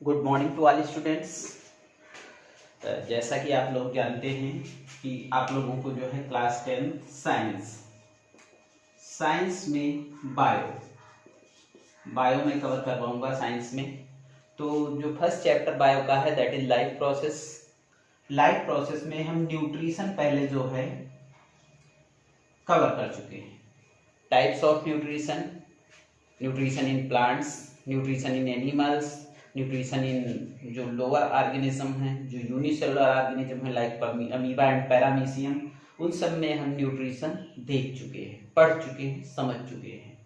Good morning to all students. जैसा कि आप लोग जानते हैं कि आप लोगों को जो है क्लास 10 साइंस में बायो में कवर करवाऊंगा। साइंस में तो जो फर्स्ट चैप्टर बायो का है that is life process. Life process में हम न्यूट्रिशन पहले जो है कवर कर चुके हैं। Types of nutrition, nutrition in plants, nutrition in animals, nutrition in जो लोअर ऑर्गेनिज्म हैं, जो यूनिसेलुलर ऑर्गेनिज्म है लाइक अमीबा एंड पैरामीशियम, उन सब में हम न्यूट्रिशन देख चुके हैं, पढ़ चुके हैं, समझ चुके हैं।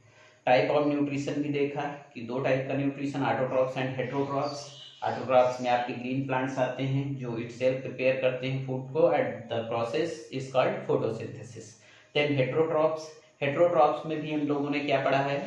टाइप ऑफ न्यूट्रिशन भी देखा कि दो टाइप का nutrition, autotrophs and heterotrophs. Autotrophs में आपके ग्रीन प्लांट्स आते हैं जो इटसेल्फ प्रिपेयर करते हैं फूड को and the process is called photosynthesis. Then heterotrophs में भी हम लोगों ने क्या पढ़ा है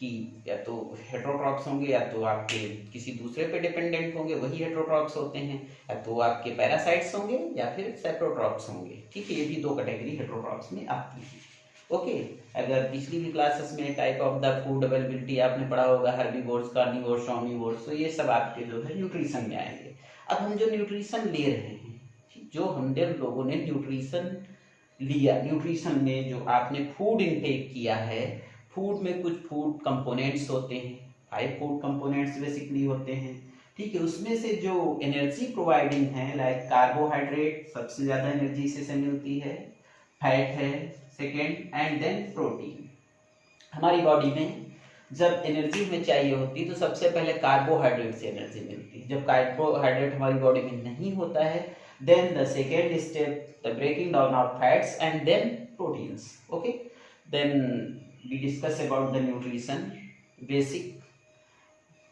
कि या तो हेटेरोट्रॉप्स होंगे या तो आपके किसी दूसरे पे डिपेंडेंट होंगे, वही हेटेरोट्रॉप्स होते हैं, या तो आपके पैरासाइट्स होंगे या फिर सेप्रोट्रॉप्स होंगे। ठीक है, ये भी दो कैटेगरी हेटेरोट्रॉप्स में आती है। ओके, अगर पिछली भी क्लासेस में type of the food availability आपने पढ़ा होगा, हर्बीवोर्स, कार्निवोर्स, ओमनिवोर्स, तो ये सब आपके जो है न्यूट्रिशन में आएंगे। अब हम जो न्यूट्रिशन ले रहे हैं, जो हमने लोगों ने न्यूट्रिशन लिया, न्यूट्रिशन में जो आपने फूड इनटेक किया है, फूड में कुछ फूड कंपोनेंट्स होते हैं, 5 फूड कंपोनेंट्स बेसिकली होते हैं। ठीक है, उसमें से जो एनर्जी प्रोवाइडिंग है लाइक कार्बोहाइड्रेट, सबसे ज्यादा एनर्जी इसे मिलती है, फैट है सेकेंड, एंड देन प्रोटीन। हमारी बॉडी में जब एनर्जी हमें चाहिए होती है तो सबसे पहले कार्बोहाइड्रेट से एनर्जी मिलती है। जब कार्बोहाइड्रेट हमारी बॉडी में नहीं होता है, then the second step the breaking down of fats and then proteins. Okay, then we discuss about the nutrition basic।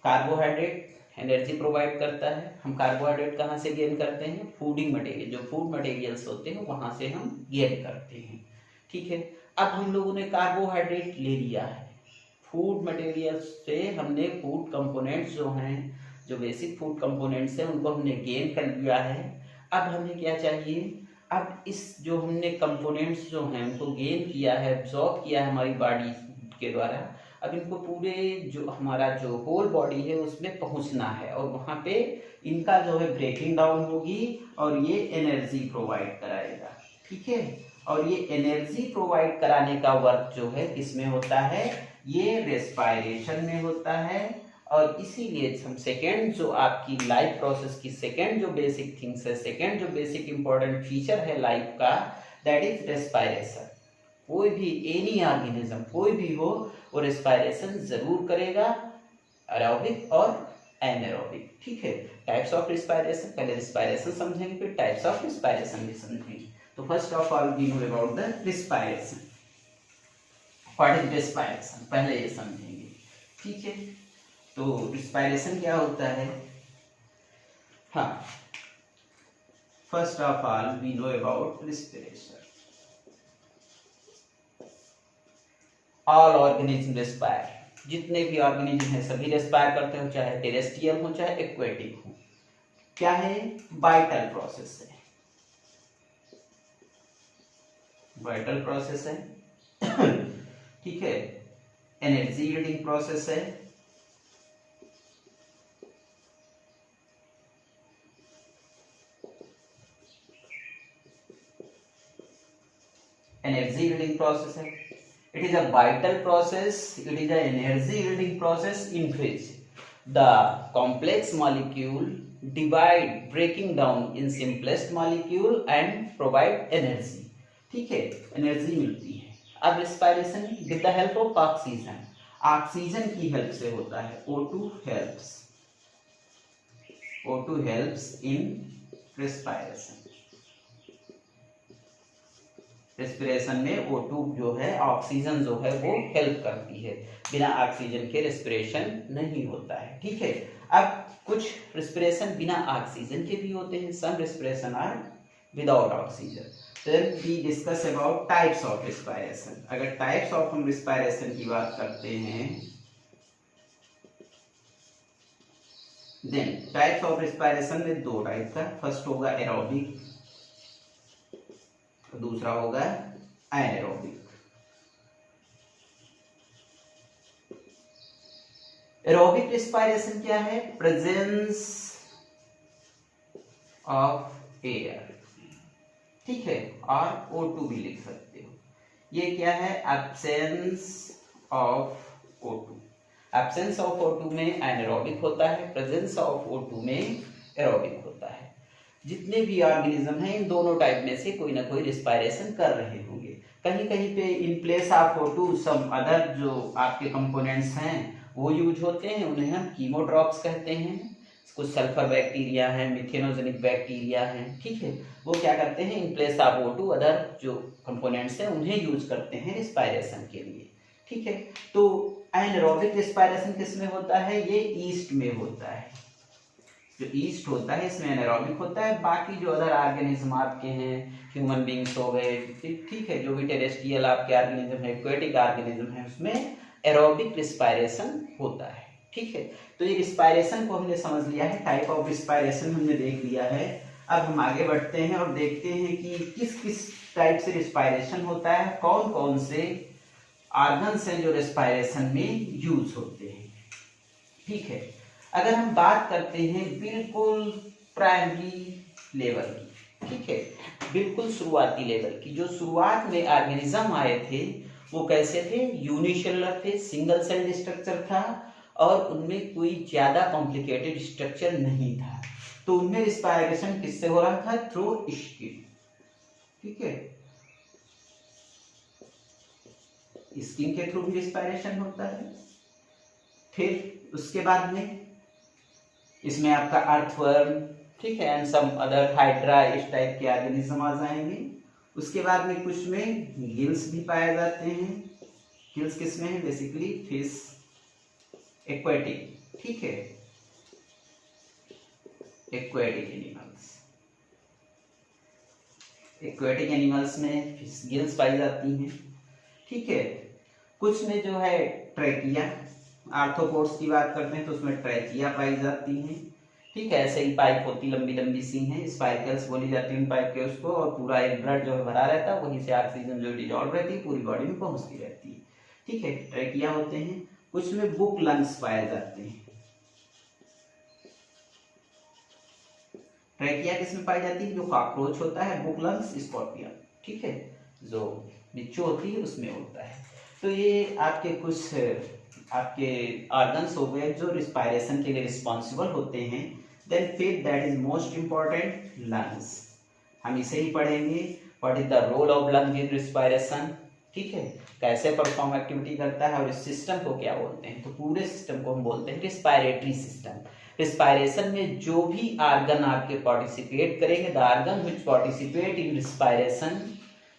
Carbohydrate energy provide करता है। हम कार्बोहाइड्रेट कहाँ से गेन करते हैं? फूडिंग मटेरियल, जो फूड मटेरियल्स होते हैं वहां से हम गेन करते हैं। ठीक है, अब हम लोगों ने कार्बोहाइड्रेट ले लिया है, फूड मटेरियल से हमने फूड कंपोनेंट्स जो हैं, जो बेसिक फूड कंपोनेंट्स हैं, उनको हमने गेन कर लिया है। अब हमें क्या चाहिए? अब इस जो हमने कंपोनेंट्स जो हैं उनको गेन किया है, एब्जॉर्ब किया है हमारी बॉडी के द्वारा, अब इनको पूरे जो हमारा जो होल बॉडी है उसमें पहुंचना है और वहां पे इनका जो है ब्रेकिंग डाउन होगी और ये एनर्जी प्रोवाइड कराएगा। ठीक है, और ये एनर्जी प्रोवाइड कराने का वर्क जो है किसमें होता है? ये रेस्पायरेशन में होता है। और इसीलिए हम सेकेंड जो आपकी लाइफ प्रोसेस की सेकेंड जो बेसिक थिंग्स है, सेकेंड जो बेसिक इंपॉर्टेंट फीचर है लाइफ का, दैट इज रेस्पायरेशन। कोई भी एनी ऑर्गेनिज्म कोई भी हो वो रेस्पायरेशन जरूर करेगा, एरोबिक और एनारोबिक। ठीक है, टाइप्स ऑफ रेस्पायरेशन, पहले रेस्पायरेशन समझेंगे फिर टाइप्स ऑफ रेस्पायरेशन भी समझेंगे। तो first of all we know about the respiration. What is respiration पहले ये समझेंगे। ठीक है, तो रेस्पायरेशन क्या होता है? हाँ, first of all we know about respiration. All organism respire, जितने भी ऑर्गेनिज्म हैं सभी रेस्पायर करते हो, चाहे टेरेस्ट्रियल हो चाहे एक्वेटिक हो। क्या है? वाइटल प्रोसेस है, वाइटल प्रोसेस है। ठीक है, एनर्जी यील्डिंग प्रोसेस है, एनर्जी यील्डिंग प्रोसेस है। It is a vital process, it is an energy yielding process in which the complex molecule divide, breaking down in simplest molecule and provide energy। ठीक है, energy मिलती है। अब respiration with the help of oxygen, oxygen की help से होता है। O2 helps, O2 helps in respiration। Respiration में O2 जो है, ऑक्सीजन जो है वो हेल्प करती है, बिना ऑक्सीजन के रेस्पिरेशन नहीं होता है। ठीक है, अब कुछ रेस्पिरेशन बिना ऑक्सीजन के भी होते हैं, some respiration are without oxygen. Then we discuss about types of respiration. अगर टाइप्स ऑफ हम रेस्पिरेशन की बात करते हैं, देन टाइप्स ऑफ रेस्पिरेशन में दो टाइप का, फर्स्ट होगा एरोबिक, दूसरा होगा एनारोबिक। एरोबिक रिस्पायरेशन क्या है? प्रेजेंस ऑफ एयर, ठीक है, और O2 भी लिख सकते हो। ये क्या है? Absence of O2। Absence of O2 में एनारोबिक होता है, प्रेजेंस ऑफ O2 में एरोबिक होता है। जितने भी ऑर्गेनिज्म हैं इन दोनों टाइप में से कोई ना कोई रिस्पायरेशन कर रहे होंगे। कहीं कहीं पे in place of O2 some other जो आपके कंपोनेंट्स हैं वो यूज होते हैं, उन्हें हम कीमोट्रॉप्स कहते हैं। कुछ सल्फर बैक्टीरिया है, मिथेनोजेनिक बैक्टीरिया है, ठीक है, वो क्या करते हैं इन प्लेस ऑफ O2 अदर जो कंपोनेंट्स हैं उन्हें यूज करते हैं रिस्पायरेशन के लिए, ठीक है। तो एनारोबिक रिस्पायरेशन किस में होता है? ये ईस्ट में होता है। जो ईस्ट होता है इसमें एनारोबिक होता है। बाकी जो अदर ऑर्गेनिज्म आपके हैं, ह्यूमन बींग्स हो गए, ठीक है, जो भी टेरेस्ट्रियल आपके ऑर्गेनिज्म है, एक्वेटिक ऑर्गेनिज्म है, उसमें एरोबिक रिस्पायरेशन होता है, ठीक है। तो ये रिस्पायरेशन को हमने समझ लिया है, टाइप ऑफ रिस्पायरेशन हमने देख लिया है। अब हम आगे बढ़ते हैं और देखते हैं कि किस किस टाइप से रिस्पायरेशन होता है, कौन कौन से ऑर्गन्स हैं जो रिस्पायरेशन में यूज होते हैं, ठीक है। अगर हम बात करते हैं बिल्कुल प्राइमरी लेवल की, ठीक है, बिल्कुल शुरुआती लेवल की, जो शुरुआत में ऑर्गेनिज्म आए थे वो कैसे थे? यूनिसेलुलर थे, सिंगल सेल स्ट्रक्चर था और उनमें कोई ज्यादा कॉम्प्लिकेटेड स्ट्रक्चर नहीं था। तो उनमें रिस्पायरेशन किससे हो रहा था? थ्रू स्किन, ठीक है, स्किन के थ्रू भी रिस्पायरेशन होता है। फिर उसके बाद में इसमें आपका अर्थवर्म, ठीक है, एंड सम अदर हाइड्रा, इस टाइप के ऑर्गेनिज्म आ जाएंगे। उसके बाद में कुछ में गिल्स भी पाए जाते हैं। गिल्स किस में है? बेसिकली फिश, एक्वेटिक, ठीक है, एक्वेटिक एनिमल्स, एक्वेटिक एनिमल्स में फिश गिल्स पाई जाती हैं, ठीक है। कुछ में जो है ट्रैकिया, आर्थ्रोपोड्स की बात करते हैं तो उसमें ट्रैकिया पाई जाती हैं, ठीक है। ऐसे ही पाइप होती लंबी लंबी सी हैं, स्पाइकल्स बोली जाती है उन पाइप के उसको, और पूरा एक ब्लड जो है भरा रहता है, वहीं से ऑक्सीजन जो डिजॉल्व रहती है पूरी बॉडी में पहुंचती रहती है, ठीक है, ट्रैकिया होते हैं। कुछ में बुक लंग्स पाए जाते हैं। ट्रैकिया किसमें पाई जाती है? जो कॉकरोच होता है, बुक लंग्स, स्कॉर्पियन, ठीक है, जो बिच्छू होती है उसमें होता है। तो ये आपके कुछ आपके ऑर्गन्स हो गए जो रिस्पायरेशन के लिए रिस्पॉन्सिबल होते हैं। देन फिर that is most important, lungs. हम इसे ही पढ़ेंगे, what is the role of lung in respiration, ठीक है, कैसे परफॉर्म एक्टिविटी करता है और इस सिस्टम को क्या बोलते हैं? तो पूरे सिस्टम को हम बोलते हैं रिस्पायरेटरी सिस्टम। रिस्पायरेशन में जो भी ऑर्गन आपके पार्टिसिपेट करेंगे, the organ which participate in respiration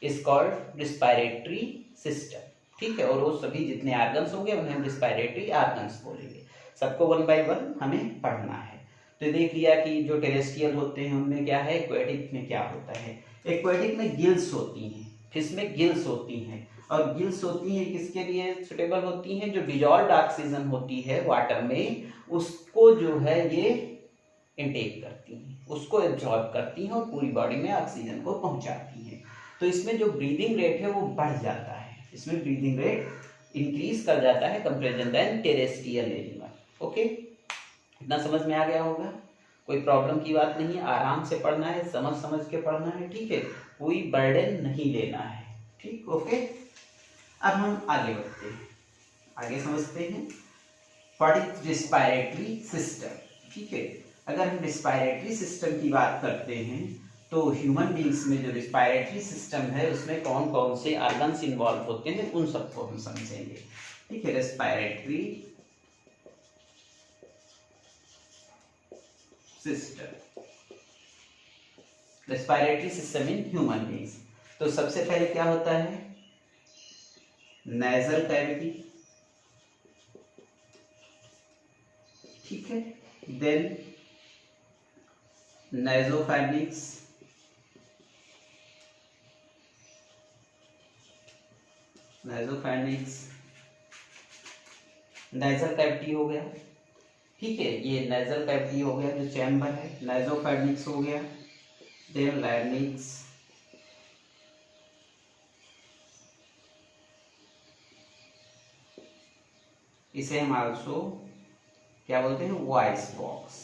is called respiratory system, ठीक है। और वो सभी जितने ऑर्गन्स होंगे उन्हें हम रिस्पायरेटरी ऑर्गन्स बोलेंगे। सबको वन बाय वन हमें पढ़ना है। तो देख लिया कि जो टेरेस्ट्रियल होते हैं उनमें क्या है, एक्वेटिक में क्या होता है। एक्वेटिक में गिल्स होती हैं, फिश में गिल्स होती हैं, और गिल्स होती हैं किसके लिए सुटेबल होती हैं? जो डिजॉल्व्ड ऑक्सीजन होती है वाटर में उसको जो है ये इनटेक करती हैं, उसको एब्जॉर्ब करती हैं और पूरी बॉडी में ऑक्सीजन को पहुंचाती हैं। तो इसमें जो ब्रीदिंग रेट है वो बढ़ जाता है, इसमें ब्रीदिंग रेट इंक्रीज कर जाता है comparison then terrestrial animal. Okay, इतना समझ में आ गया होगा? कोई प्रॉब्लम की बात नहीं है, आराम से पढ़ना है, समझ समझ के पढ़ना है, ठीक है, कोई बर्डन नहीं लेना है, ठीक, ओके। अब हम आगे बढ़ते हैं, आगे समझते हैं व्हाट इज रिस्पायरेटरी सिस्टम, ठीक है। अगर हम रिस्पायरेटरी सिस्टम की बात करते हैं तो ह्यूमन बींग्स में जो रिस्पायरेटरी सिस्टम है उसमें कौन कौन से ऑर्गन्स इन्वॉल्व होते हैं उन सबको हम समझेंगे, ठीक है। Respiratory system, respiratory system in human beings. तो सबसे पहले क्या होता है? नेजल कैविटी, ठीक है, देन नाइजोफैरिंक्स, नाइजोफैरिंक्स, नेजल कैविटी हो गया, ठीक है, ये नेजल कैविटी हो गया जो चैम्बर है, नाइजोफैरिंक्स हो गया, देन लैरिंक्स, इसे हम आल्सो क्या बोलते हैं? वॉइस बॉक्स,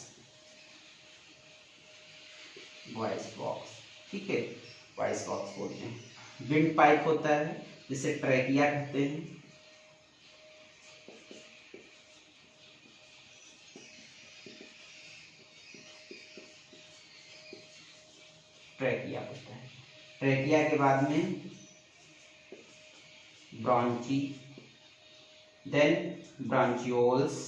वॉइस बॉक्स, ठीक है, वॉइस बॉक्स बोलते हैं। विंड पाइप होता है जिसे ट्रैकिया कहते हैं। ट्रैकिया होता है। ट्रैकिया के बाद में ब्रॉन्ची, देन ब्रांचियोल्स,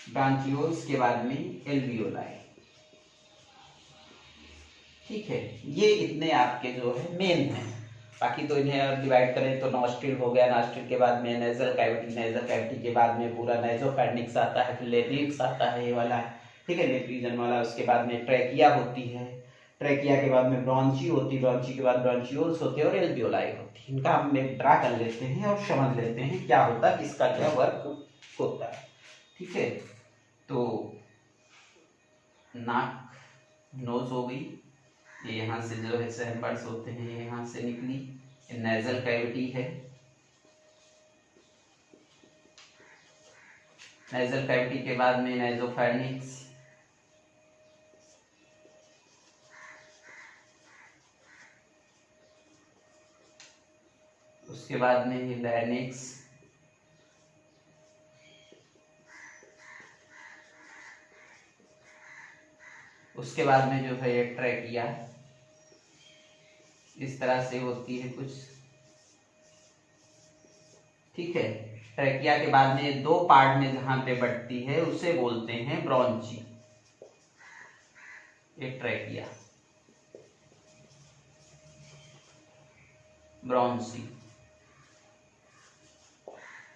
ब्रांचियोल्स के बाद में एल्वियोलाई, ठीक है। ये इतने आपके जो है मेन हैं। बाकी तो इन्हें अगर डिवाइड करें तो नॉस्ट्रिल हो गया, नॉस्ट्रिल के बाद में नेजल कैविटी, नेजल कैविटी के बाद में पूरा नेजोफैरिंक्स आता है, फिर लेरिंक्स आता है ये वाला, ठीक है, नेक रीजन वाला। उसके बाद में ट्रैकिया होती है, ट्रैकिया के बाद में ब्रॉन्ची होती है, ब्रॉन्ची के बाद ब्रॉन्चियोल्स होती है और एल्वियोलाई होती है। इनका हम ड्रा कर लेते हैं और समझ लेते हैं क्या होता है, किसका क्या वर्क होता है, ठीक है। तो नाक, नोज हो गई, ये यहाँ से जो है चैम्बर्स होते हैं, ये यहाँ से निकली, ये नेजल कैविटी है, नेजल कैविटी के बाद में नेजोफैरिंक्स, उसके बाद में ये लैरिंक्स, उसके बाद में जो है ये ट्रैकिया, इस तरह से होती है कुछ, ठीक है। ट्रैकिया के बाद में दो पार्ट में जहां पे बढ़ती है उसे बोलते हैं ब्रॉन्ची, ये ट्रैकिया, ब्रॉन्ची।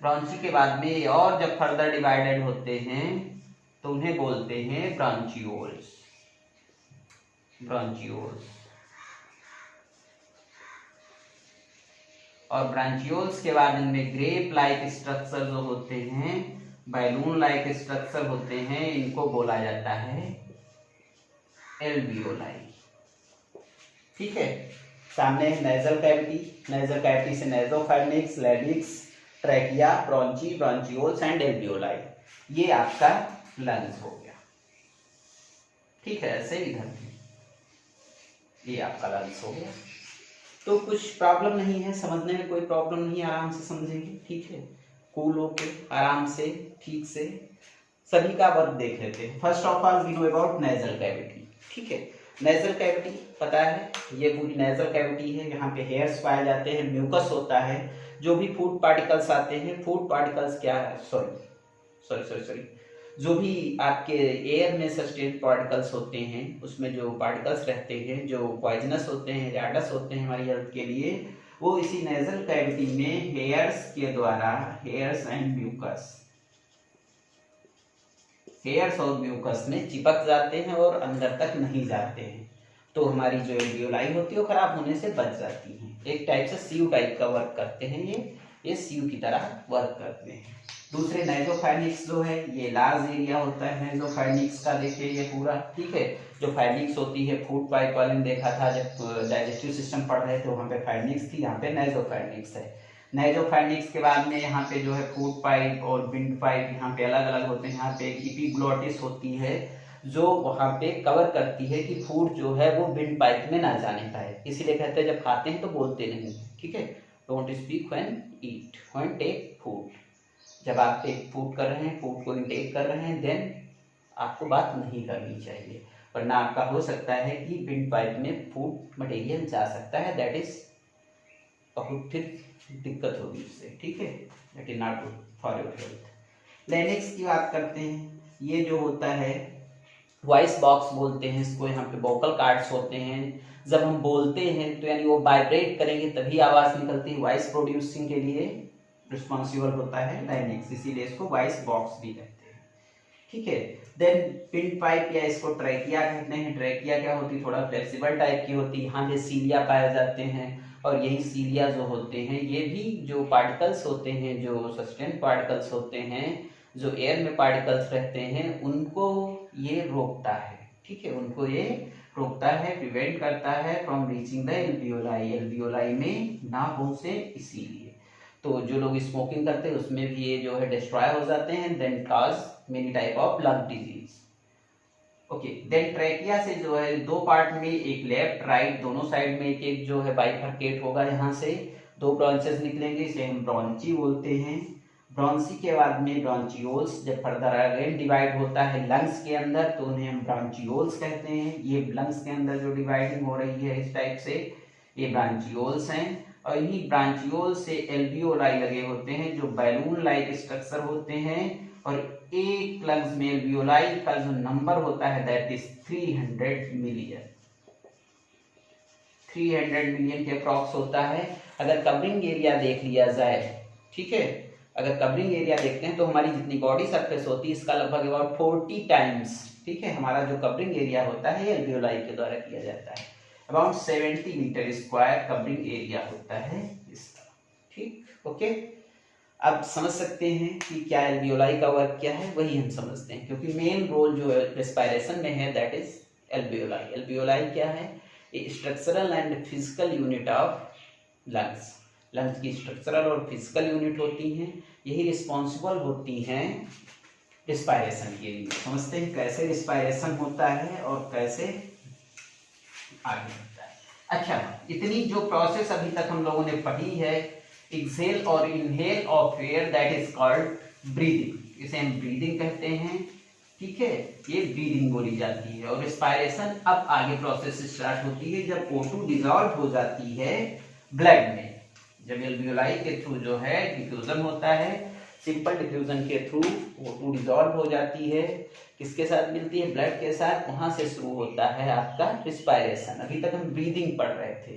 ब्रॉन्ची के बाद में और जब फर्दर डिवाइडेड होते हैं तो उन्हें बोलते हैं ब्रांचियोल्स, ब्रांचियोल्स। और ब्रांचियोल्स के बाद इनमें ग्रेप लाइक स्ट्रक्चर जो होते हैं, बैलून लाइक स्ट्रक्चर होते हैं, इनको बोला जाता है एल्वियोलाई, ठीक है। सामने नेजल कैविटी, नेजल कैविटी से नेजोफैरिंक्स, लैरिंक्स, ट्रैकिया, ब्रॉन्ची, ब्रांचियोल्स एंड एल्वियोलाई, ये आपका लंग्स हो गया, ठीक है। ऐसे इधर ये आपका लंग्स हो गया। तो कुछ प्रॉब्लम नहीं है, समझने में कोई प्रॉब्लम नहीं है, आराम से समझेंगे, ठीक है। कूल होके आराम से ठीक से सभी का वर्क देख लेते हैं। First of all we know about nasal cavity, ठीक है। नेजल कैविटी पता है, ये पूरी नेजल कैविटी है, यहाँ पे हेयर्स पाए जाते हैं, म्यूकस होता है, जो भी फूड पार्टिकल्स आते हैं, फूड पार्टिकल्स क्या है, सॉरी जो भी आपके एयर में सस्टेन पार्टिकल्स होते हैं, उसमें जो पार्टिकल्स रहते हैं जो पॉइजनस होते हैं, हैजार्डस होते हैं हमारी हेल्थ के लिए, वो इसी नेजल कैविटी में हेयर्स के द्वारा, हेयर्स एंड म्यूकस, हेयर्स और म्यूकस में चिपक जाते हैं और अंदर तक नहीं जाते हैं, तो हमारी जो एल्वियोलाई होती है वो खराब होने से बच जाती है। एक टाइप से सीयू टाइप का वर्क करते हैं, ये सीयू की तरह वर्क करते हैं। दूसरे नेजोफैरिंक्स जो है, ये लार्ज एरिया होता है नेजोफैरिंक्स का, देखिए ये पूरा, ठीक है। जो फैरिंक्स होती है, फूड पाइप वाले ने देखा था जब डाइजेस्टिव सिस्टम पढ़ रहे थे, वहाँ पे फैरिंक्स थी, यहाँ पे नेजोफैरिंक्स है। नेजोफैरिंक्स के बाद में यहाँ पे जो है फूड पाइप और विंड पाइप यहाँ पे अलग अलग होते हैं। यहाँ पे एपिग्लोटिस होती है जो वहाँ पे कवर करती है कि फूड जो है वो विंड पाइप में ना जाने पाए, इसीलिए कहते हैं जब खाते हैं तो बोलते नहीं, ठीक है। Don't speak when eat, when take food, जब आप टेक फूड कर रहे हैं, फूड को इनटेक कर रहे हैं, देन आपको बात नहीं करनी चाहिए, वरना आपका हो सकता है कि विंड पाइप में फूड मटेरियल जा सकता है, दैट इज बहुत फिर दिक्कत होगी उससे, ठीक है, that is not good for your health. Larynx की बात करते हैं, ये जो होता है वॉइस बॉक्स बोलते हैं इसको, यहाँ पे वोकल कार्ड्स होते हैं, जब हम बोलते हैं तो यानी वो वाइब्रेट करेंगे तभी आवाज निकलती है, वॉइस प्रोड्यूसिंग के लिए रिस्पॉन्सिबल होता है लैरिंक्स, इसीलिए इसको वॉइस बॉक्स भी कहते हैं, ठीक है। देन विंड पाइप या इसको ट्रैकिया कहते हैं। ट्रैकिया क्या होती है, थोड़ा फ्लेक्सिबल टाइप की होती है, यहाँ पे सीलिया पाए जाते हैं, और यही सीलिया जो होते हैं ये भी जो पार्टिकल्स होते हैं, जो सस्टेन पार्टिकल्स होते हैं, जो एयर में पार्टिकल्स रहते हैं, उनको ये रोकता है, ठीक है, उनको ये रोकता है, प्रिवेंट करता है from reaching the alveoli, alveoli में ना पहुंचे इसीलिए। तो जो लोग स्मोकिंग करते हैं उसमें भी ये जो है डिस्ट्रॉय हो जाते हैं, then cause many type of lung disease. Okay, then trachea से जो है दो पार्ट में, एक लेफ्ट राइट दोनों साइड में एक एक जो है बाइफरकेट होगा, यहाँ से दो ब्रांचेस निकलेंगे, इसे हम ब्रॉन्ची बोलते हैं। ब्रॉन्ची के बाद में ब्रॉन्चियोल्स जब फर्दर अगेन डिवाइड होता है लंग्स के अंदर तो उन्हें हम ब्रॉन्चियोल्स कहते हैं। ये लंग्स के अंदर जो डिवाइडिंग हो रही है इस टाइप से, ये ब्रांचियोल्स हैं। और इन्हीं ब्रांचियोल से एल्वियोलाई लगे होते हैं जो बैलून लाइक स्ट्रक्चर होते हैं, और एक लंग्स में एल्वियोलाई का जो नंबर होता है दैट इज 300 मिलियन। 300 मिलियन के अप्रॉक्स होता है। अगर कवरिंग एरिया देख लिया जाए, ठीक है, अगर कवरिंग एरिया देखते हैं तो हमारी जितनी बॉडी सरफेस होती है इसका लगभग अबाउट 40 टाइम्स, ठीक है, हमारा जो कवरिंग एरिया होता है एल्वियोलाई के द्वारा किया जाता है। About 70 metre square covering area होता है इसका, ठीक। ओके, अब समझ सकते हैं कि क्या एल्वियोलाई का वर्क क्या है, वही हम समझते हैं, क्योंकि मेन रोल जो रेस्पिरेशन में है दैट इज एल्वियोलाई। एल्वियोलाई क्या है? Structural and physical unit of lungs. Lungs की स्ट्रक्चरल और फिजिकल यूनिट होती हैं, यही रिस्पॉन्सिबल होती हैं रिस्पायरेशन के लिए। समझते हैं कैसे रिस्पायरेशन होता है और कैसे आगे बढ़ता है। अच्छा, इतनी जो प्रोसेस अभी तक हम लोगों ने पढ़ी है, एक्सेल और inhale of air, that is called breathing. इसे हम ब्रीदिंग कहते हैं, ठीक है, ये ब्रीदिंग बोली जाती है। और रिस्पायरेशन अब आगे प्रोसेस स्टार्ट होती है जब O2 डिसॉल्व हो जाती है ब्लड में। जब एल्वियोलाई के थ्रू जो है डिफ्यूजन होता है, सिंपल डिफ्यूजन के थ्रू O2 डिसॉल्व हो जाती है, किसके साथ मिलती है? ब्लड के साथ। वहां से शुरू होता है आपका रिस्पायरेशन। अभी तक हम ब्रीदिंग पढ़ रहे थे।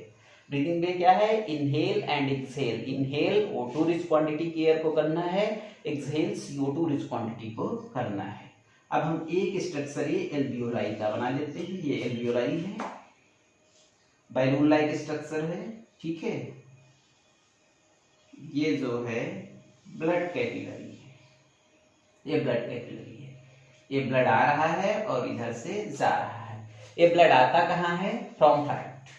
ब्रीदिंग में क्या है? Inhale and exhale. Inhale O2 rich quantity की एयर को करना है, एक्सहेल CO2 रिच क्वांटिटी को करना है। अब हम एक स्ट्रक्चर ये एल्वियोलाई का बना लेते हैं। ये एल्वियोलाई है, बैलून लाइक स्ट्रक्चर है, ठीक है। ये जो है ब्लड कैपिलरी है, ये ब्लड कैपिलरी है। ये ब्लड आ रहा है और इधर से जा रहा है। ये ब्लड आता कहाँ है? From heart.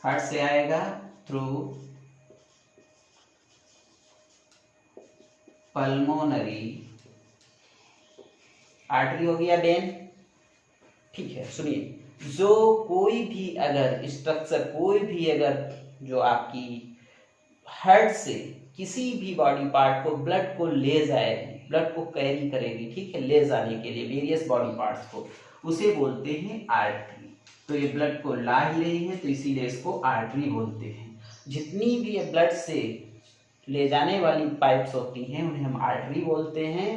हार्ट से आएगा थ्रू पल्मोनरी आर्टरी हो गया देन, ठीक है। सुनिए, जो कोई भी अगर स्ट्रक्चर, कोई भी अगर जो आपकी हार्ट से किसी भी बॉडी पार्ट को, ब्लड को ले जाएगी, ब्लड को कैरी करेगी, ठीक है, ले जाने के लिए वेरियस बॉडी पार्ट्स को, उसे बोलते हैं आर्टरी। तो ये ब्लड को ला ही रही है तो इसीलिए इसको आर्टरी बोलते हैं। जितनी भी ये ब्लड से ले जाने वाली पाइप्स होती हैं उन्हें हम आर्टरी बोलते हैं।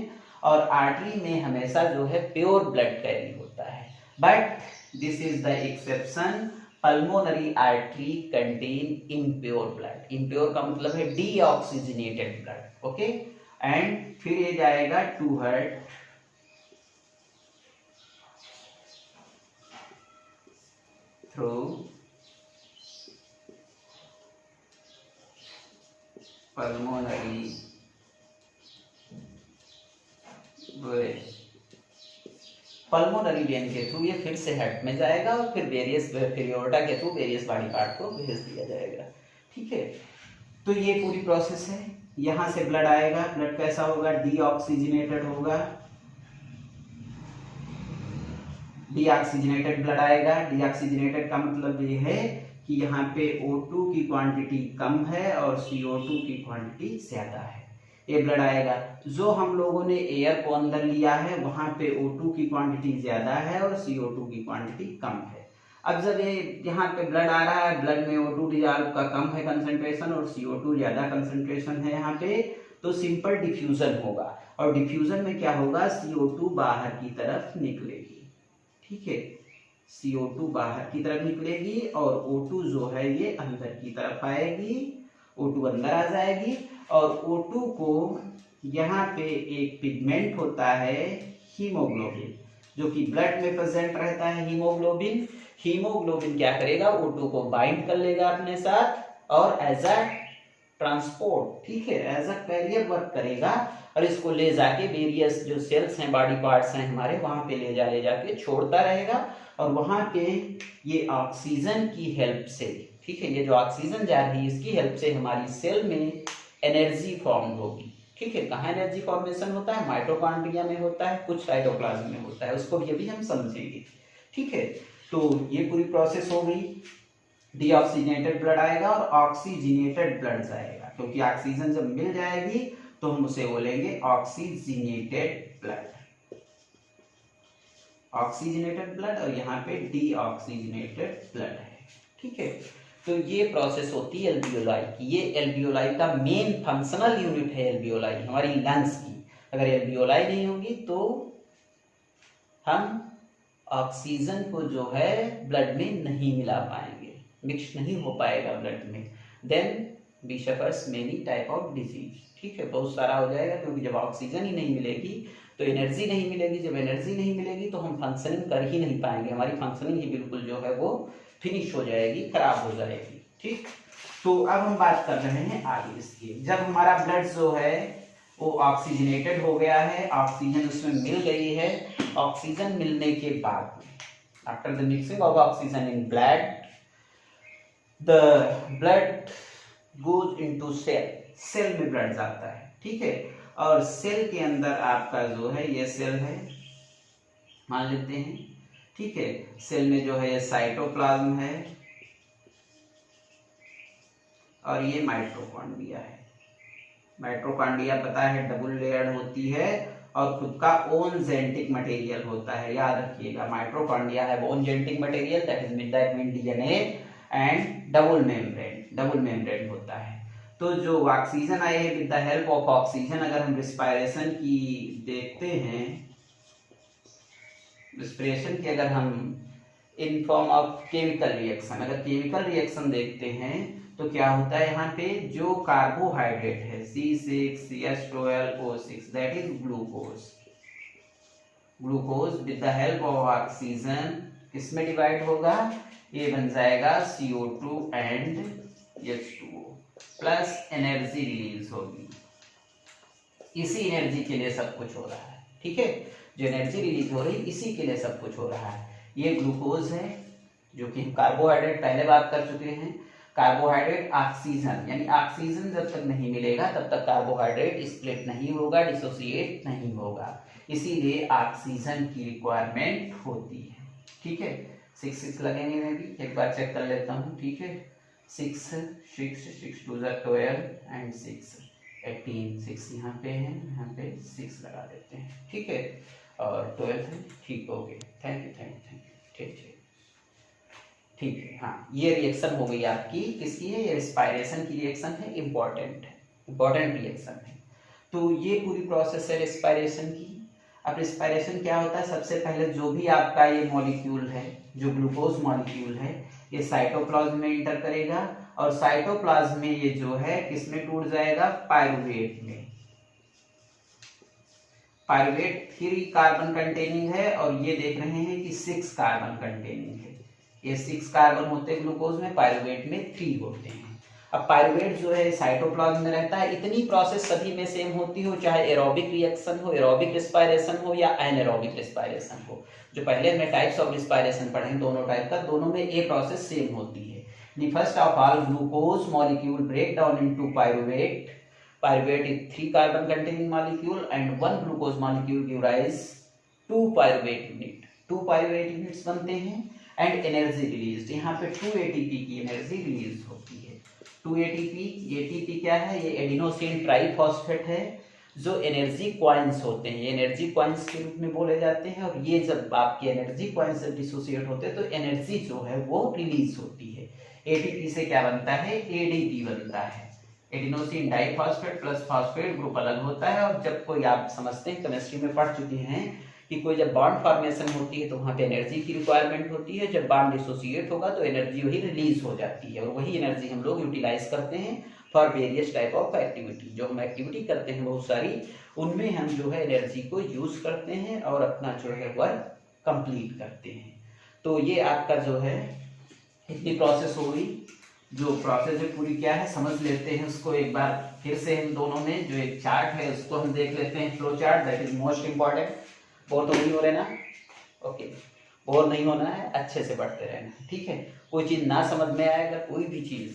और आर्टरी में हमेशा जो है प्योर ब्लड कैरी होता है। But this is the exception, pulmonary artery contain impure blood. Impure का मतलब है डीऑक्सीजनेटेड ब्लड, ओके। एंड फिर ये जाएगा to heart through pulmonary vein. Pulmonary vein के थ्रू ये फिर से हार्ट में जाएगा और फिर वेरियस, फिर एओर्टा के थ्रू वेरियस बॉडी पार्ट को भेज दिया जाएगा, ठीक है। तो ये पूरी प्रोसेस है। यहां से ब्लड आएगा, ब्लड कैसा होगा? डीऑक्सीजनेटेड होगा, डीऑक्सीजनेटेड ब्लड आएगा। डीऑक्सीजनेटेड का मतलब ये है कि यहाँ पे O2 की क्वांटिटी कम है और CO2 की क्वांटिटी ज्यादा है। ये ब्लड आएगा। जो हम लोगों ने एयर को अंदर लिया है वहां पे O2 की क्वांटिटी ज्यादा है और CO2 की क्वांटिटी कम है। अब जब ये यहाँ पे ब्लड आ रहा है, ब्लड में O2 डिसॉल्व का कम है कंसंट्रेशन और CO2 ज्यादा कंसंट्रेशन है यहाँ पे, तो सिंपल डिफ्यूजन होगा। और डिफ्यूजन में क्या होगा? CO2 बाहर की तरफ निकलेगी, ठीक है, CO2 बाहर की तरफ निकलेगी और O2 जो है ये अंदर की तरफ आएगी। O2 अंदर आ जाएगी और O2 को यहाँ पे एक पिगमेंट होता है हीमोग्लोबिन, जो कि ब्लड में प्रेजेंट रहता है। हीमोग्लोबिन, हीमोग्लोबिन क्या करेगा? O2 को बाइंड कर लेगा अपने साथ और एज अ ट्रांसपोर्ट, ठीक है, एज अ कैरियर वर्क करेगा और इसको ले जाके वेरियस जो सेल्स हैं, बॉडी पार्ट्स हैं हमारे, वहां पे ले जाके छोड़ता रहेगा और वहाँ पे ये ऑक्सीजन की हेल्प से, ठीक है, ये जो ऑक्सीजन जा रही है इसकी हेल्प से हमारी सेल में एनर्जी फॉर्म होगी। ठीक है, कहाँ एनर्जी फॉर्मेशन होता है? माइटोकॉन्ड्रिया में होता है, कुछ साइटोप्लाज्म में होता है, उसको भी अभी हम समझेंगे। ठीक है, तो ये पूरी प्रोसेस हो गई। डीऑक्सीजनेटेड ब्लड आएगा और ऑक्सीजनेटेड ब्लड जाएगा, क्योंकि ऑक्सीजन जब मिल जाएगी तो हम उसे बोलेंगे ऑक्सीजनेटेड ब्लड, ऑक्सीजनेटेड ब्लड, और यहाँ पे डीऑक्सीजनेटेड ब्लड है। ठीक है, तो ये प्रोसेस होती है एल्वियोलाई की। ये एल्वियोलाई का मेन फंक्शनल यूनिट है, एल्वियोलाई हमारी लंग्स की। अगर एल्वियोलाई नहीं होगी तो हम ऑक्सीजन को जो है ब्लड में नहीं मिला पाएंगे, मिक्स नहीं हो पाएगा ब्लड में, then we suffers many type of disease. ठीक है, बहुत सारा हो जाएगा, क्योंकि जब ऑक्सीजन ही नहीं मिलेगी तो एनर्जी नहीं मिलेगी, जब एनर्जी नहीं मिलेगी तो हम फंक्शनिंग कर ही नहीं पाएंगे, हमारी फंक्शनिंग ही बिल्कुल जो है वो फिनिश हो जाएगी, खराब हो जाएगी। ठीक, तो अब हम बात कर रहे हैं आगे इसकी। जब हमारा ब्लड जो है वो ऑक्सीजनेटेड हो गया है, ऑक्सीजन उसमें मिल गई है, ऑक्सीजन मिलने के बाद after the mixing of oxygen in blood, the blood goes into cell, cell में ब्लड जाता है। ठीक है, और सेल के अंदर आपका जो है ये सेल है, मान लेते हैं। ठीक है, सेल में जो है ये साइटोप्लाज्म है और ये माइटोकॉन्ड्रिया है। माइटोकॉन्ड्रिया पता है डबल लेयर्ड होती है और खुद का ओन जेनेटिक मटेरियल होता है, याद रखिएगा। माइटोकॉन्ड्रिया है own genetic material, that mean DNA and double membrane होता है। तो जो ऑक्सीजन आई है with the help of oxygen, अगर हम रिस्पायरेशन की देखते हैं, रिस्पिरेशन की अगर हम in form of chemical reaction, अगर केमिकल रिएक्शन देखते हैं तो क्या होता है, यहाँ पे जो कार्बोहाइड्रेट है C6H12O6 that is glucose, glucose with the help of oxygen किसमें डिवाइड होगा, ये बन जाएगा CO2 and H2O plus energy release होगी। इसी एनर्जी के लिए सब कुछ हो रहा है। ठीक है, जो एनर्जी रिलीज हो रही है इसी के लिए सब कुछ हो रहा है। ये ग्लूकोज है जो कि कार्बोहाइड्रेट पहले बात कर चुके हैं। कार्बोहाइड्रेट ऑक्सीजन, यानी ऑक्सीजन जब तक नहीं मिलेगा तब तक कार्बोहाइड्रेट स्प्लिट नहीं होगा, डिसोसिएट नहीं होगा, इसीलिए ऑक्सीजन की रिक्वायरमेंट होती है। ठीक है, 6 लगेंगे, मैं भी एक बार चेक कर लेता हूँ। ठीक है, 6 2 12 एंड 6 18, 6 यहाँ पे है, यहाँ पे 6 लगा देते हैं। ठीक है, और 12 है। ठीक हो गया, थैंक यू। ठीक है, ठीक है। हाँ, ये रिएक्शन हो गई आपकी, किसकी है, ये रिस्पायरेशन की रिएक्शन है, इंपॉर्टेंट रिएक्शन है। तो ये पूरी प्रोसेस है रिस्पायरेशन की। अब रिस्पायरेशन क्या होता है, सबसे पहले जो भी आपका ये मॉलिक्यूल है, जो ग्लूकोज मॉलिक्यूल है, ये साइटोप्लाज्म में इंटर करेगा और साइटोप्लाज्म में ये जो है किसमें टूट जाएगा, पायरुवेट में। पायरुवेट 3 कार्बन कंटेनिंग है और ये देख रहे हैं कि 6 कार्बन कंटेनिंग है। ये 6 कार्बन होते हैं ग्लूकोज में, पायरुवेट में 3 होते हैं। अब पायरुवेट जो है साइटोप्लाज्म में रहता है। इतनी प्रोसेस सभी में सेम होती हो, चाहे एरोबिक रिएक्शन हो, एरोबिक रिस्पायरेशन हो या एनएरोबिक रिस्पायरेशन हो। जो पहले हमने टाइप्स ऑफ रिस्पायरेशन पढ़े हैं, दोनों टाइप का, दोनों में ये प्रोसेस सेम होती है। The first of all glucose molecule break down into pyruvate. Pyruvate is 3 carbon containing molecule and 1 glucose molecule give rise 2 pyruvate unit। 2 pyruvate units बनते हैं and energy released, यहाँ पे 2 ATP की एनर्जी रिलीज होती है। 2 ATP, ATP क्या है, ये एडिनोसिन ट्राइफॉस्फेट है, जो एनर्जी क्वाइंस होते हैं, ये एनर्जी क्वाइंस के रूप में बोले जाते हैं। और ये जब आपके एनर्जी क्वाइंस से डिसोसिएट होते हैं तो एनर्जी जो है वो रिलीज होती है। ATP से क्या बनता है, ADP बनता है, adenosine diphosphate plus phosphate group अलग होता है। और जब कोई, आप समझते हैं, केमिस्ट्री में पढ़ चुके हैं कि कोई जब बॉन्ड फॉर्मेशन होती है तो वहाँ पे एनर्जी की रिक्वायरमेंट होती है, जब बॉन्ड डिसोसिएट होगा तो एनर्जी वही रिलीज हो जाती है, और वही एनर्जी हम लोग यूटिलाइज करते हैं for various type of activity. जो हम एक्टिविटी करते हैं बहुत सारी, उनमें हम जो है एनर्जी को यूज करते हैं और अपना जो है वर्क कंप्लीट करते हैं। तो ये आपका जो है इतनी प्रोसेस हो गई। जो प्रोसेस है पूरी क्या है समझ लेते हैं उसको एक बार फिर से। हम दोनों में जो एक चार्ट है उसको हम देख लेते हैं, flow chart, that is most important. बहुत तो नहीं हो रहे ना, ओके। बोर नहीं होना है, अच्छे से पढ़ते रहना है, ठीक है। कोई चीज़ ना समझ में आए, अगर कोई भी चीज़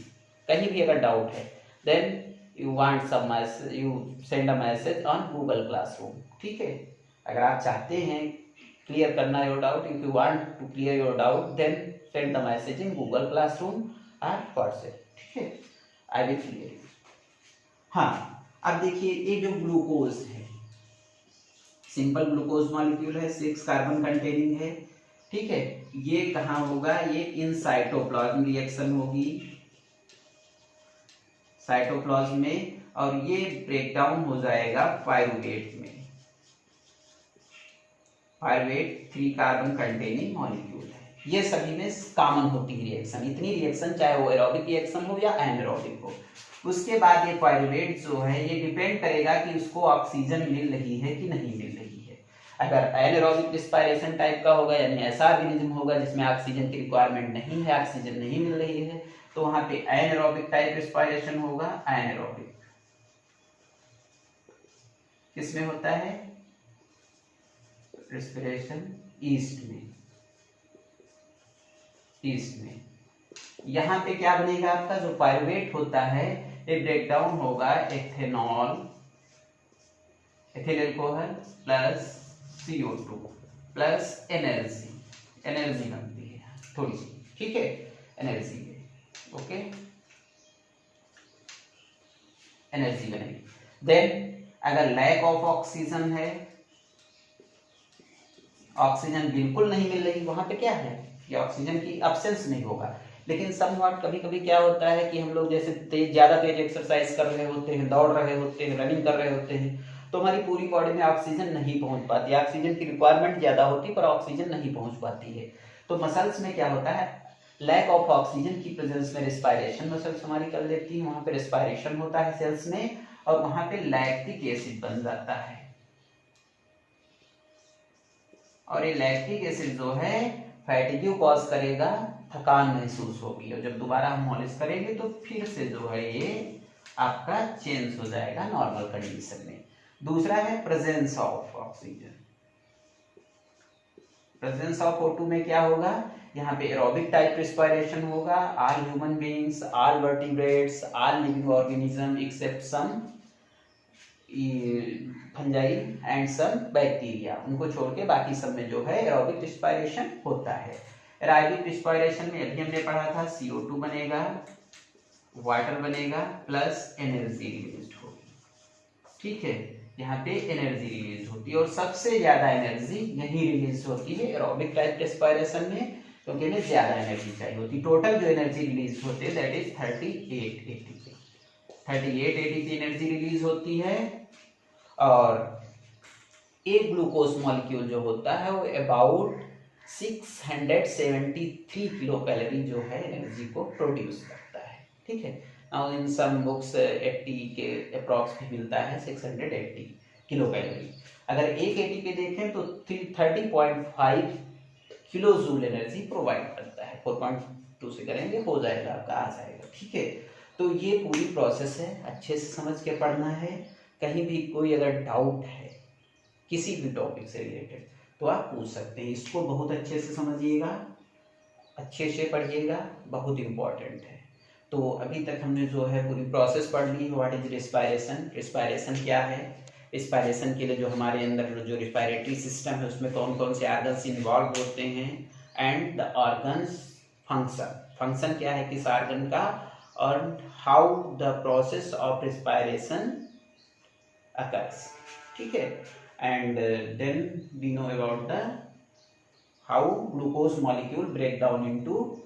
कहीं भी अगर डाउट है, then you want some message, you send a message on Google classroom, ठीक है। अगर आप चाहते हैं क्लियर करना your doubt, if you want to clear your doubt, then send the message in Google classroom और व्हाट्सएप, ठीक है। I will clear. हाँ, अब देखिए ये जो ग्लूकोज है, सिंपल ग्लूकोज मॉलिक्यूल है, 6 कार्बन कंटेनिंग है, ठीक है। ये कहाँ होगा, ये इन साइटोप्लाज्म रिएक्शन होगी, साइटोप्लाज्म में, और ये ब्रेक डाउन हो जाएगा पायरुवेट में। पायरुवेट 3 कार्बन कंटेनिंग मॉलिक्यूल है। ये सभी में कॉमन होती है रिएक्शन, इतनी रिएक्शन, चाहे वो एरोबिक रिएक्शन हो या एनारोबिक हो। उसके बाद ये पायरुवेट जो है, ये डिपेंड करेगा कि उसको ऑक्सीजन मिल रही है कि नहीं मिल रही है। अगर एनारोबिक रिस्पायरेशन टाइप का होगा, यानी ऐसा ऑर्गेनिज्म होगा जिसमें ऑक्सीजन की रिक्वायरमेंट नहीं है, ऑक्सीजन नहीं मिल रही है, तो वहां पे एनारोबिक टाइप रिस्पायरेशन होगा। एनारोबिक किसमें होता है, रिस्पिरेशन ईस्ट में, ईस्ट में। यहां पे क्या बनेगा आपका, जो पायरुवेट होता है, ये ब्रेक डाउन होगा ethanol, ethyl alcohol plus CO2 plus energy, energy बनती है थोड़ी सी, ठीक है, एनर्जी है, ओके, एनर्जी बनेगी। देन अगर लैक ऑफ ऑक्सीजन है, ऑक्सीजन बिल्कुल नहीं मिल रही, वहां पे क्या है, कि ऑक्सीजन की अब्सेंस नहीं होगा। लेकिन समवॉट कभी कभी क्या होता है कि हम लोग जैसे ज्यादा तेज एक्सरसाइज कर रहे होते हैं, दौड़ रहे होते हैं, रनिंग कर रहे होते हैं, तो हमारी पूरी बॉडी में ऑक्सीजन नहीं पहुंच पाती, ऑक्सीजन की रिक्वायरमेंट ज्यादा होती पर ऑक्सीजन नहीं पहुंच पाती है। तो मसल्स में क्या होता है, लैक ऑफ ऑक्सीजन की प्रेजेंस में रिस्पायरेशन मसल्स हमारी कर लेती है, वहां पे रिस्पायरेशन होता है सेल्स में, और वहां पे लैक्टिक एसिड बन जाता है, और ये लैक्टिक एसिड जो है फैटिग्यू कॉज करेगा, थकान महसूस होगी, और जब दोबारा हम मॉलिश करेंगे तो फिर से जो है ये आपका चेंज हो जाएगा नॉर्मल कंडीशन में। दूसरा है presence of oxygen, presence of O2 में क्या होगा, यहाँ पे एरोबिक टाइप रिस्पायरेशन होगा। All human beings, all vertebrates, all living organism except some fungi and some bacteria, उनको छोड़ के बाकी सब में जो है एरोबिक रिस्पायरेशन होता है। एरोबिक रिस्पायरेशन में अभी हमने पढ़ा था CO2 बनेगा, वाटर बनेगा, प्लस एनर्जी रिलीज होगी, ठीक है। यहाँ पे एनर्जी रिलीज होती है, और सबसे ज्यादा एनर्जी यही रिलीज होती है एरोबिक टाइप रिस्पायरेशन में, क्योंकि इन्हें ज्यादा एनर्जी चाहिए होती है। टोटल जो एनर्जी रिलीज होती है that is 38 ATP, 38 ATP energy release होती है। और एक ग्लूकोज मॉलिक्यूल जो होता है वो अबाउट 673 किलो कैलोरी जो है एनर्जी को प्रोड्यूस करता है, ठीक है। नाउ इन सम बुक्स 80 के अप्रॉक्स भी मिलता है, 680 किलो कैलोरी। अगर एक ATP देखें तो 30.5 किलो जूल एनर्जी प्रोवाइड करता है। 4.2 से करेंगे हो जाएगा आपका, आ जाएगा, ठीक है। तो ये पूरी प्रोसेस है, अच्छे से समझ के पढ़ना है। कहीं भी कोई अगर डाउट है किसी भी टॉपिक से रिलेटेड तो आप पूछ सकते हैं, इसको बहुत अच्छे से समझिएगा, अच्छे से पढ़िएगा, बहुत इंपॉर्टेंट है। तो अभी तक हमने जो है पूरी प्रोसेस पढ़ ली। व्हाट इज रिस्पायरेशन, रिस्पायरेशन क्या है, रिस्पायरेशन के लिए जो हमारे अंदर जो रिस्पायरेटरी सिस्टम है उसमें कौन कौन से ऑर्गन्स इन्वॉल्व होते हैं, and the organs function, function क्या है किस ऑर्गन का, और how the process of respiration occurs, ठीक है। And then we know about the how glucose molecule break down into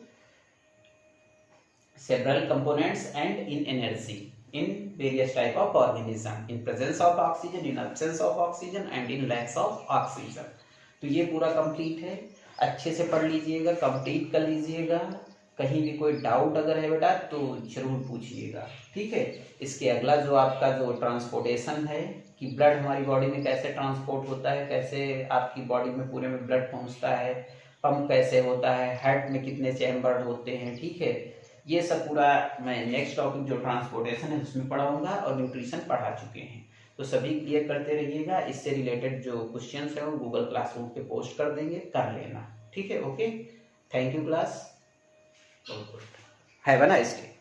several components and in energy in various type of organism, in presence of oxygen, in absence of oxygen and in lacks of oxygen। तो ये पूरा complete है, अच्छे से पढ़ लीजिएगा, complete कर लीजिएगा। कहीं भी कोई डाउट अगर है बेटा तो जरूर पूछिएगा, ठीक है। इसके अगला जो आपका जो ट्रांसपोर्टेशन है कि ब्लड हमारी बॉडी में कैसे ट्रांसपोर्ट होता है, कैसे आपकी बॉडी में पूरे में ब्लड पहुंचता है, पंप कैसे होता है, हार्ट में कितने चैम्बर होते हैं, ठीक है। ये सब पूरा मैं नेक्स्ट टॉपिक जो ट्रांसपोर्टेशन है उसमें पढ़ाऊंगा, और न्यूट्रिशन पढ़ा चुके हैं, तो सभी क्लियर करते रहिएगा। इससे रिलेटेड जो क्वेश्चंस है वो गूगल क्लासरूम पे पोस्ट कर देंगे, कर लेना। ठीक है, ओके, थैंक यू क्लास, बहुत बहुत हैव अ नाइस डे।